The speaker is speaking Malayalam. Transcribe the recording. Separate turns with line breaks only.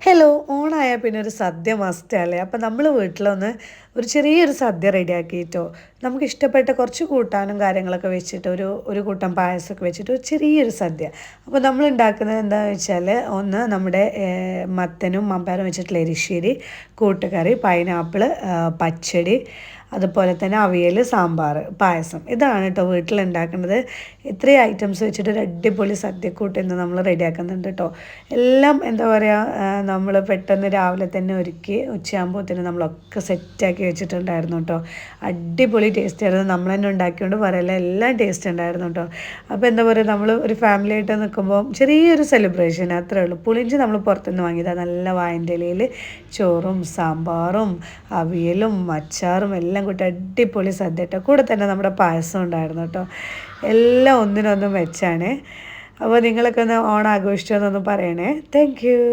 ഹലോ ഓണായാൽ പിന്നെ ഒരു സദ്യ മസ്റ്റല്ലേ. അപ്പോൾ നമ്മൾ വീട്ടിലൊന്ന് ഒരു ചെറിയൊരു സദ്യ റെഡിയാക്കിയിട്ടോ നമുക്ക് ഇഷ്ടപ്പെട്ട കുറച്ച് കൂട്ടാനും കാര്യങ്ങളൊക്കെ വെച്ചിട്ട് ഒരു കൂട്ടം പായസമൊക്കെ വെച്ചിട്ട് ഒരു ചെറിയൊരു സദ്യ. അപ്പോൾ നമ്മൾ ഉണ്ടാക്കുന്നത് എന്താണെന്ന് വെച്ചാൽ ഒന്ന് നമ്മുടെ മത്തനും മമ്പയറും വെച്ചിട്ടുള്ള എരിശ്ശേരി, കൂട്ടുകറി, പൈനാപ്പിൾ, പച്ചടി, അതുപോലെ തന്നെ അവിയൽ, സാമ്പാർ, പായസം. ഇതാണ് കേട്ടോ വീട്ടിലുണ്ടാക്കുന്നത്. ഇത്രയും ഐറ്റംസ് വെച്ചിട്ട് ഒരു അടിപൊളി സദ്യക്കൂട്ട് ഇന്ന് നമ്മൾ റെഡിയാക്കുന്നുണ്ട് കേട്ടോ. എല്ലാം എന്താ പറയുക, നമ്മൾ പെട്ടെന്ന് രാവിലെ തന്നെ ഒരുക്കി ഉച്ചയാകുമ്പോഴത്തേന് നമ്മളൊക്കെ സെറ്റാക്കി വെച്ചിട്ടുണ്ടായിരുന്നു കേട്ടോ. അടിപൊളി ടേസ്റ്റ് ആയിരുന്നു. നമ്മൾ തന്നെ ഉണ്ടാക്കിക്കൊണ്ട് പറയല്ല, എല്ലാം ടേസ്റ്റ് ഉണ്ടായിരുന്നു കേട്ടോ. അപ്പോൾ എന്താ പറയുക, നമ്മൾ ഒരു ഫാമിലി ആയിട്ട് നിൽക്കുമ്പോൾ ചെറിയൊരു സെലിബ്രേഷൻ അത്രേ ഉള്ളൂ. പുളിഞ്ചി നമ്മൾ പുറത്തുനിന്ന് വാങ്ങിയതാണ്. നല്ല വാഴൻ്റെ ഇലയിൽ ചോറും സാമ്പാറും അവിയലും അച്ചാറും എല്ലാം കൂട്ടി അടിപൊളി സദ്യ കേട്ടോ. കൂടെ തന്നെ നമ്മുടെ പായസം ഉണ്ടായിരുന്നു കേട്ടോ. എല്ലാം ഒന്നിനൊന്നും വെച്ചാണ്. അപ്പോൾ നിങ്ങളൊക്കെ ഒന്ന് ഓണം ആഘോഷിച്ചോ എന്നൊന്ന് പറയണേ. Thank you.